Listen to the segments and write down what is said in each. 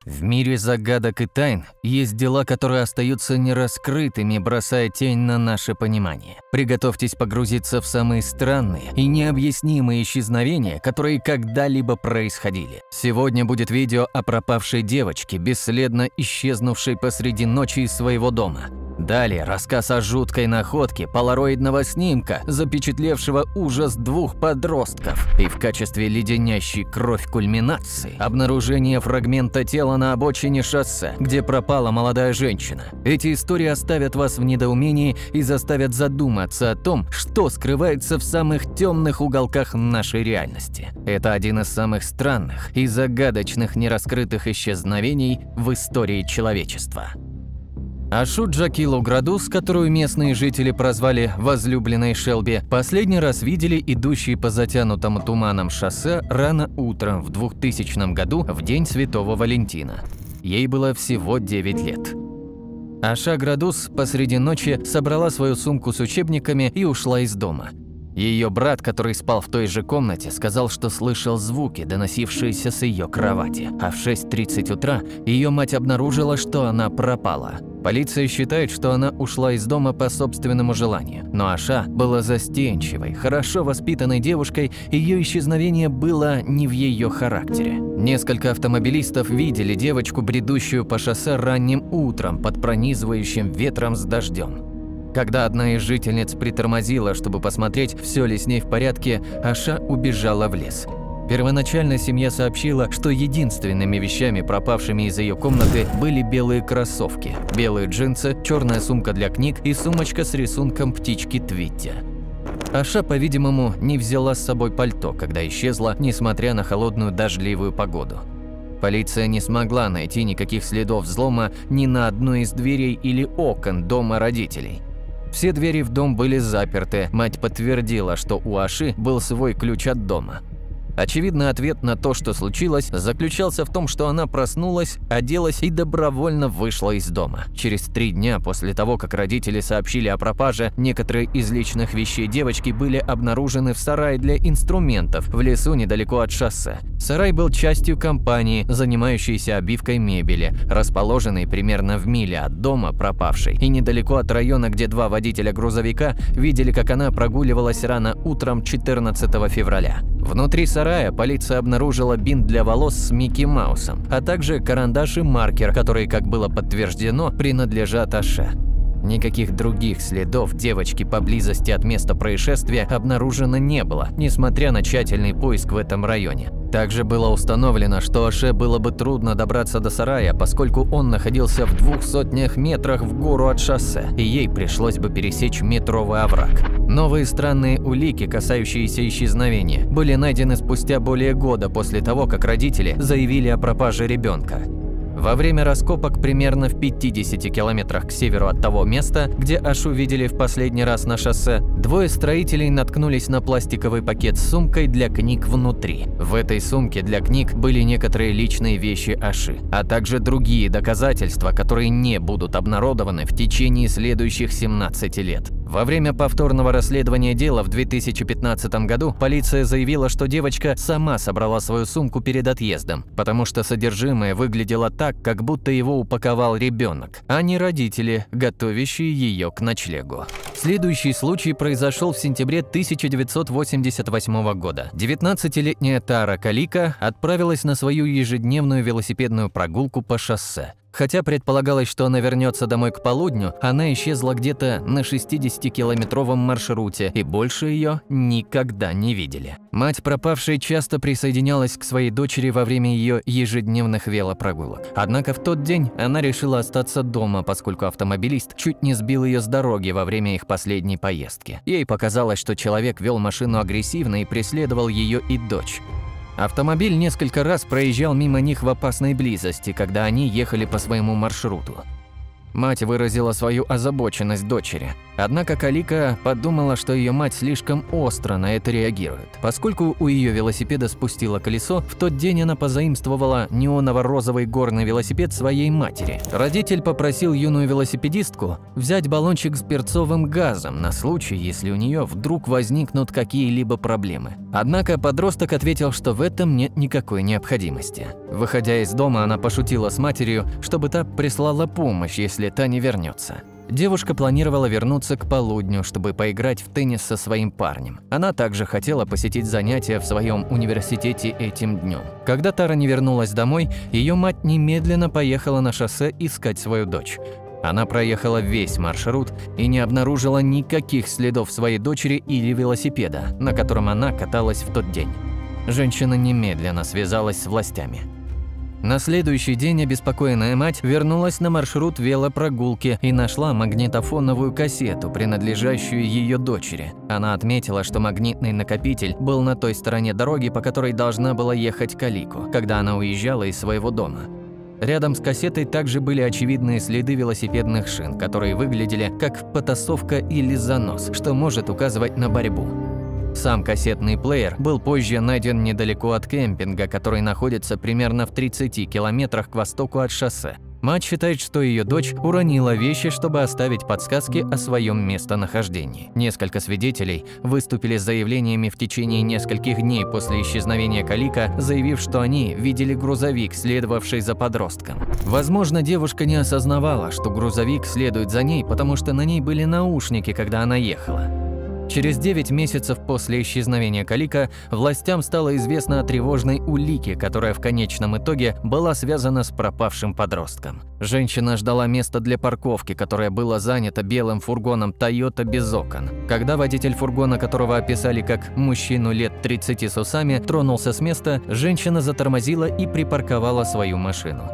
В мире загадок и тайн есть дела, которые остаются нераскрытыми, бросая тень на наше понимание. Приготовьтесь погрузиться в самые странные и необъяснимые исчезновения, которые когда-либо происходили. Сегодня будет видео о пропавшей девочке, бесследно исчезнувшей посреди ночи из своего дома. Далее рассказ о жуткой находке полароидного снимка, запечатлевшего ужас двух подростков. И в качестве леденящей кровь кульминации обнаружение фрагмента тела на обочине шоссе, где пропала молодая женщина. Эти истории оставят вас в недоумении и заставят задуматься о том, что скрывается в самых темных уголках нашей реальности. Это один из самых странных и загадочных нераскрытых исчезновений в истории человечества. Ашу Джакилу Градус, которую местные жители прозвали «возлюбленной Шелби», последний раз видели идущей по затянутому туманом шоссе рано утром в 2000 году в день Святого Валентина. Ей было всего 9 лет. Аша Градус посреди ночи собрала свою сумку с учебниками и ушла из дома. Ее брат, который спал в той же комнате, сказал, что слышал звуки, доносившиеся с ее кровати. А в 6:30 утра ее мать обнаружила, что она пропала. Полиция считает, что она ушла из дома по собственному желанию. Но Аша была застенчивой, хорошо воспитанной девушкой, и ее исчезновение было не в ее характере. Несколько автомобилистов видели девочку, бредущую по шоссе ранним утром под пронизывающим ветром с дождем. Когда одна из жительниц притормозила, чтобы посмотреть, все ли с ней в порядке, Аша убежала в лес. Первоначально семья сообщила, что единственными вещами, пропавшими из ее комнаты, были белые кроссовки, белые джинсы, черная сумка для книг и сумочка с рисунком птички Твитти. Аша, по-видимому, не взяла с собой пальто, когда исчезла, несмотря на холодную дождливую погоду. Полиция не смогла найти никаких следов взлома ни на одной из дверей или окон дома родителей. Все двери в дом были заперты, мать подтвердила, что у Аши был свой ключ от дома. Очевидно, ответ на то, что случилось, заключался в том, что она проснулась, оделась и добровольно вышла из дома. Через 3 дня после того, как родители сообщили о пропаже, некоторые из личных вещей девочки были обнаружены в сарае для инструментов в лесу недалеко от шоссе. Сарай был частью компании, занимающейся обивкой мебели, расположенной примерно в миле от дома пропавшей и недалеко от района, где 2 водителя грузовика видели, как она прогуливалась рано утром 14 февраля. Внутри сарая полиция обнаружила бинт для волос с Микки Маусом, а также карандаш и маркер, которые, как было подтверждено, принадлежат Аше. Никаких других следов девочки поблизости от места происшествия обнаружено не было, несмотря на тщательный поиск в этом районе. Также было установлено, что Аше было бы трудно добраться до сарая, поскольку он находился в 200 метрах в гору от шоссе, и ей пришлось бы пересечь метровый овраг. Новые странные улики, касающиеся исчезновения, были найдены спустя более года после того, как родители заявили о пропаже ребенка. Во время раскопок примерно в 50 километрах к северу от того места, где Ашу видели в последний раз на шоссе, 2 строителей наткнулись на пластиковый пакет с сумкой для книг внутри. В этой сумке для книг были некоторые личные вещи Аши, а также другие доказательства, которые не будут обнародованы в течение следующих 17 лет. Во время повторного расследования дела в 2015 году полиция заявила, что девочка сама собрала свою сумку перед отъездом, потому что содержимое выглядело так, как будто его упаковал ребенок, а не родители, готовящие ее к ночлегу. Следующий случай произошел в сентябре 1988 года. 19-летняя Тара Калика отправилась на свою ежедневную велосипедную прогулку по шоссе. Хотя предполагалось, что она вернется домой к полудню, она исчезла где-то на 60-километровом маршруте, и больше ее никогда не видели. Мать пропавшей часто присоединялась к своей дочери во время ее ежедневных велопрогулок. Однако в тот день она решила остаться дома, поскольку автомобилист чуть не сбил ее с дороги во время их последней поездки. Ей показалось, что человек вел машину агрессивно и преследовал ее и дочь. Автомобиль несколько раз проезжал мимо них в опасной близости, когда они ехали по своему маршруту. Мать выразила свою озабоченность дочери. Однако Калика подумала, что ее мать слишком остро на это реагирует. Поскольку у ее велосипеда спустило колесо, в тот день она позаимствовала неоново-розовый горный велосипед своей матери. Родитель попросил юную велосипедистку взять баллончик с перцовым газом на случай, если у нее вдруг возникнут какие-либо проблемы. Однако подросток ответил, что в этом нет никакой необходимости. Выходя из дома, она пошутила с матерью, чтобы та прислала помощь, если та не вернется. Девушка планировала вернуться к полудню, чтобы поиграть в теннис со своим парнем. Она также хотела посетить занятия в своем университете этим днем. Когда Тара не вернулась домой, ее мать немедленно поехала на шоссе искать свою дочь. Она проехала весь маршрут и не обнаружила никаких следов своей дочери или велосипеда, на котором она каталась в тот день. Женщина немедленно связалась с властями. На следующий день обеспокоенная мать вернулась на маршрут велопрогулки и нашла магнитофоновую кассету, принадлежащую ее дочери. Она отметила, что магнитный накопитель был на той стороне дороги, по которой должна была ехать Калико, когда она уезжала из своего дома. Рядом с кассетой также были очевидные следы велосипедных шин, которые выглядели как потасовка или занос, что может указывать на борьбу. Сам кассетный плеер был позже найден недалеко от кемпинга, который находится примерно в 30 километрах к востоку от шоссе. Мать считает, что ее дочь уронила вещи, чтобы оставить подсказки о своем местонахождении. Несколько свидетелей выступили с заявлениями в течение нескольких дней после исчезновения Калика, заявив, что они видели грузовик, следовавший за подростком. Возможно, девушка не осознавала, что грузовик следует за ней, потому что на ней были наушники, когда она ехала. Через 9 месяцев после исчезновения Калика властям стало известно о тревожной улике, которая в конечном итоге была связана с пропавшим подростком. Женщина ждала места для парковки, которое было занято белым фургоном Toyota без окон. Когда водитель фургона, которого описали как мужчину лет 30 с усами, тронулся с места, женщина затормозила и припарковала свою машину.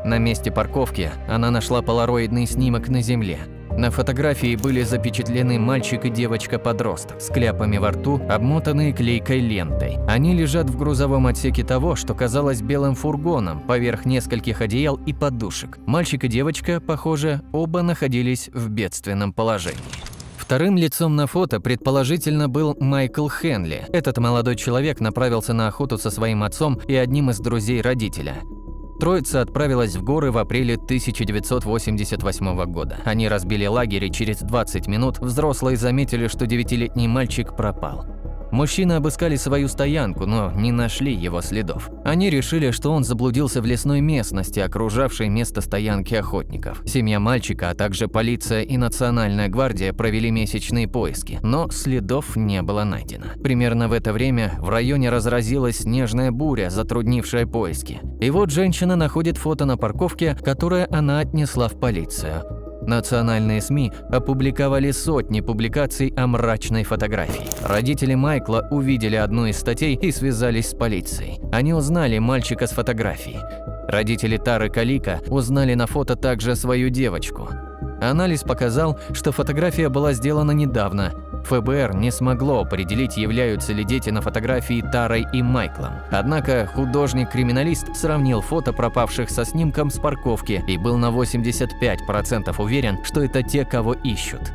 На месте парковки она нашла полароидный снимок на земле. На фотографии были запечатлены мальчик и девочка-подросток с кляпами во рту, обмотанные клейкой лентой. Они лежат в грузовом отсеке того, что казалось белым фургоном, поверх нескольких одеял и подушек. Мальчик и девочка, похоже, оба находились в бедственном положении. Вторым лицом на фото предположительно был Майкл Хенли. Этот молодой человек направился на охоту со своим отцом и одним из друзей родителя. Троица отправилась в горы в апреле 1988 года. Они разбили лагерь, и через 20 минут взрослые заметили, что 9-летний мальчик пропал. Мужчины обыскали свою стоянку, но не нашли его следов. Они решили, что он заблудился в лесной местности, окружавшей место стоянки охотников. Семья мальчика, а также полиция и Национальная гвардия провели месячные поиски, но следов не было найдено. Примерно в это время в районе разразилась снежная буря, затруднившая поиски. И вот женщина находит фото на парковке, которое она отнесла в полицию. Национальные СМИ опубликовали сотни публикаций о мрачной фотографии. Родители Майкла увидели одну из статей и связались с полицией. Они узнали мальчика с фотографией. Родители Тары Калика узнали на фото также свою девочку. Анализ показал, что фотография была сделана недавно. ФБР не смогло определить, являются ли дети на фотографии Тарой и Майклом. Однако художник-криминалист сравнил фото пропавших со снимком с парковки и был на 85% уверен, что это те, кого ищут.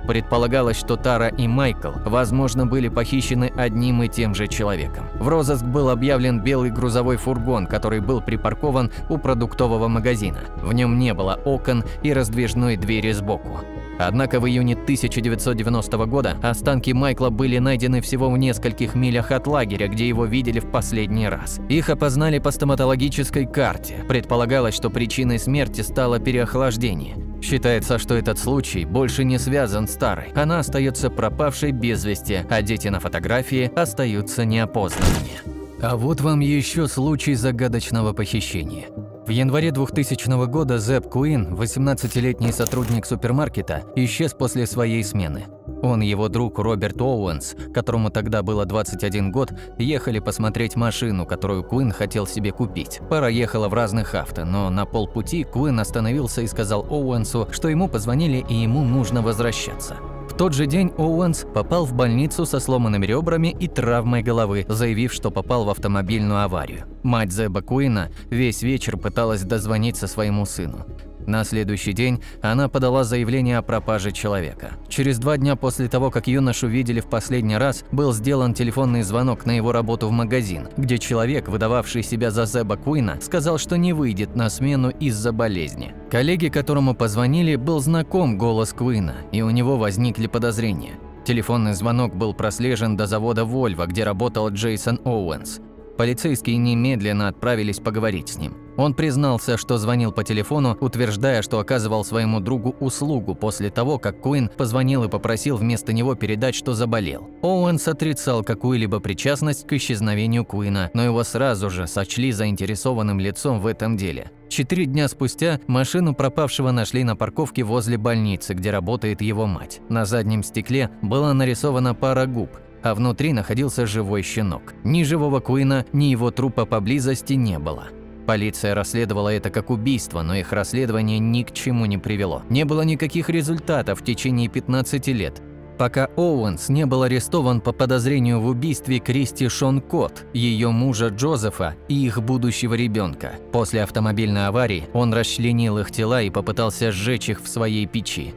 Предполагалось, что Тара и Майкл, возможно, были похищены одним и тем же человеком. В розыск был объявлен белый грузовой фургон, который был припаркован у продуктового магазина. В нем не было окон и раздвижной двери сбоку. Однако в июне 1990 года останки Майкла были найдены всего в нескольких милях от лагеря, где его видели в последний раз. Их опознали по стоматологической карте. Предполагалось, что причиной смерти стало переохлаждение. Считается, что этот случай больше не связан с Тарой. Она остается пропавшей без вести, а дети на фотографии остаются неопознанными. А вот вам еще случай загадочного похищения. В январе 2000 года Зэп Куин, 18-летний сотрудник супермаркета, исчез после своей смены. Он и его друг Роберт Оуэнс, которому тогда было 21 год, ехали посмотреть машину, которую Куин хотел себе купить. Пара ехала в разных авто, но на полпути Куин остановился и сказал Оуэнсу, что ему позвонили и ему нужно возвращаться. В тот же день Оуэнс попал в больницу со сломанными ребрами и травмой головы, заявив, что попал в автомобильную аварию. Мать Зеба Куина весь вечер пыталась дозвониться своему сыну. На следующий день она подала заявление о пропаже человека. Через 2 дня после того, как юношу видели в последний раз, был сделан телефонный звонок на его работу в магазин, где человек, выдававший себя за Зеба Куина, сказал, что не выйдет на смену из-за болезни. Коллеге, которому позвонили, был знаком голос Куина, и у него возникли подозрения. Телефонный звонок был прослежен до завода Volvo, где работал Джейсон Оуэнс. Полицейские немедленно отправились поговорить с ним. Он признался, что звонил по телефону, утверждая, что оказывал своему другу услугу после того, как Куин позвонил и попросил вместо него передать, что заболел. Оуэнс отрицал какую-либо причастность к исчезновению Куина, но его сразу же сочли заинтересованным лицом в этом деле. 4 дня спустя машину пропавшего нашли на парковке возле больницы, где работает его мать. На заднем стекле была нарисована пара губ, а внутри находился живой щенок. Ни живого Куина, ни его трупа поблизости не было. Полиция расследовала это как убийство, но их расследование ни к чему не привело. Не было никаких результатов в течение 15 лет, пока Оуэнс не был арестован по подозрению в убийстве Кристи Шон Кот, ее мужа Джозефа и их будущего ребенка. После автомобильной аварии он расчленил их тела и попытался сжечь их в своей печи.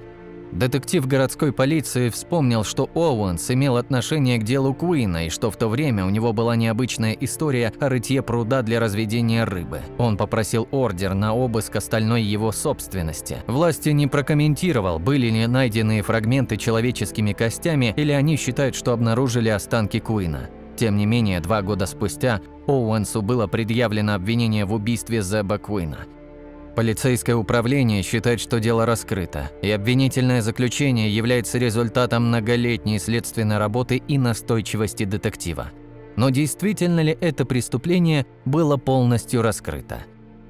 Детектив городской полиции вспомнил, что Оуэнс имел отношение к делу Куина и что в то время у него была необычная история о рытье пруда для разведения рыбы. Он попросил ордер на обыск остальной его собственности. Власти не прокомментировал, были ли найдены фрагменты человеческими костями или они считают, что обнаружили останки Куина. Тем не менее, 2 года спустя Оуэнсу было предъявлено обвинение в убийстве Зеба Куина. Полицейское управление считает, что дело раскрыто, и обвинительное заключение является результатом многолетней следственной работы и настойчивости детектива. Но действительно ли это преступление было полностью раскрыто?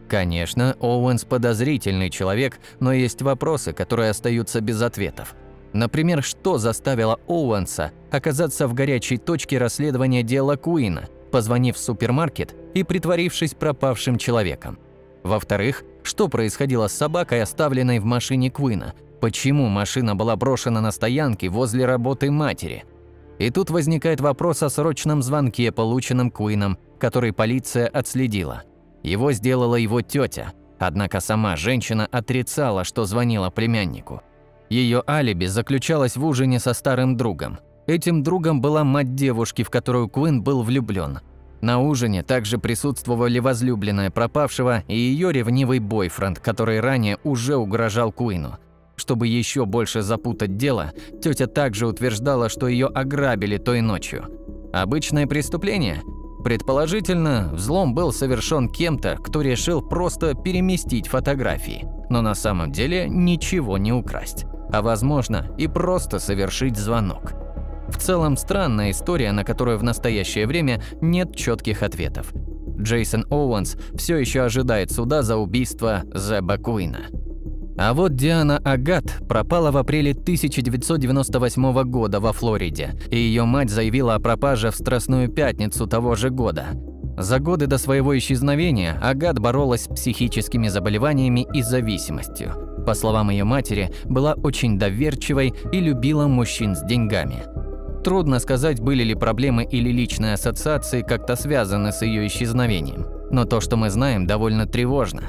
Конечно, Оуэнс подозрительный человек, но есть вопросы, которые остаются без ответов. Например, что заставило Оуэнса оказаться в горячей точке расследования дела Куина, позвонив в супермаркет и притворившись пропавшим человеком? Во-вторых, что происходило с собакой, оставленной в машине Куина? Почему машина была брошена на стоянке возле работы матери? И тут возникает вопрос о срочном звонке, полученном Куином, который полиция отследила. Его сделала его тетя, однако сама женщина отрицала, что звонила племяннику. Ее алиби заключалось в ужине со старым другом. Этим другом была мать девушки, в которую Куин был влюблен. На ужине также присутствовали возлюбленная пропавшего и ее ревнивый бойфренд, который ранее уже угрожал Куину. Чтобы еще больше запутать дело, тетя также утверждала, что ее ограбили той ночью. Обычное преступление? Предположительно, взлом был совершен кем-то, кто решил просто переместить фотографии, но на самом деле ничего не украсть, а возможно и просто совершить звонок. В целом странная история, на которую в настоящее время нет четких ответов. Джейсон Оуэнс все еще ожидает суда за убийство Зеба Куина. А вот Диана Агат пропала в апреле 1998 года во Флориде, и ее мать заявила о пропаже в Страстную пятницу того же года. За годы до своего исчезновения Агат боролась с психическими заболеваниями и зависимостью. По словам ее матери, была очень доверчивой и любила мужчин с деньгами. Трудно сказать, были ли проблемы или личные ассоциации как-то связаны с ее исчезновением, но то, что мы знаем, довольно тревожно.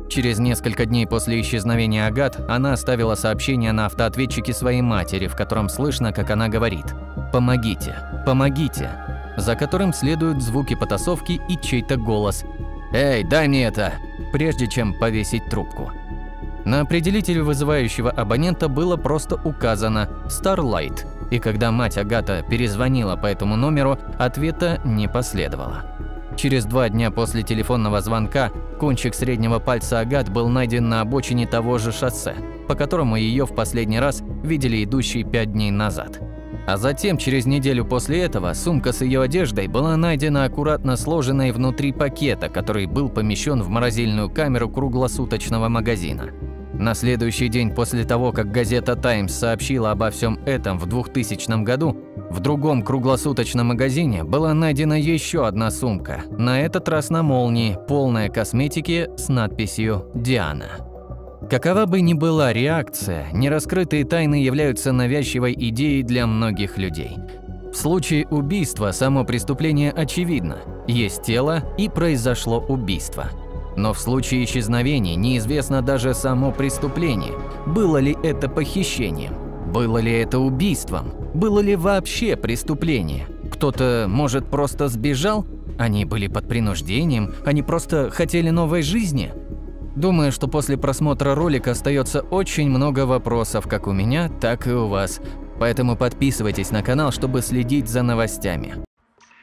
Через несколько дней после исчезновения Агат она оставила сообщение на автоответчике своей матери, в котором слышно, как она говорит «Помогите, помогите», за которым следуют звуки потасовки и чей-то голос «Эй, дай мне это!», прежде чем повесить трубку. На определителе вызывающего абонента было просто указано «Starlight», и когда мать Агата перезвонила по этому номеру, ответа не последовало. Через 2 дня после телефонного звонка кончик среднего пальца Агат был найден на обочине того же шоссе, по которому ее в последний раз видели идущей 5 дней назад. А затем, через неделю после этого, сумка с ее одеждой была найдена аккуратно сложенной внутри пакета, который был помещен в морозильную камеру круглосуточного магазина. На следующий день после того, как газета «Таймс» сообщила обо всем этом в 2000 году, в другом круглосуточном магазине была найдена еще одна сумка, на этот раз на молнии, полная косметики с надписью «Диана». Какова бы ни была реакция, нераскрытые тайны являются навязчивой идеей для многих людей. В случае убийства само преступление очевидно. Есть тело и произошло убийство. Но в случае исчезновения неизвестно даже само преступление. Было ли это похищением? Было ли это убийством? Было ли вообще преступление? Кто-то, может, просто сбежал? Они были под принуждением? Они просто хотели новой жизни? Думаю, что после просмотра ролика остается очень много вопросов как у меня, так и у вас. Поэтому подписывайтесь на канал, чтобы следить за новостями.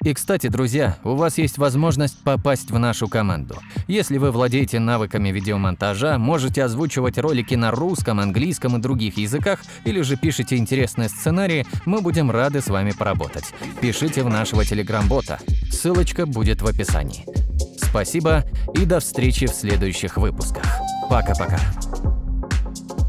И, кстати, друзья, у вас есть возможность попасть в нашу команду. Если вы владеете навыками видеомонтажа, можете озвучивать ролики на русском, английском и других языках, или же пишите интересные сценарии, мы будем рады с вами поработать. Пишите в нашего телеграм-бота, ссылочка будет в описании. Спасибо и до встречи в следующих выпусках. Пока-пока.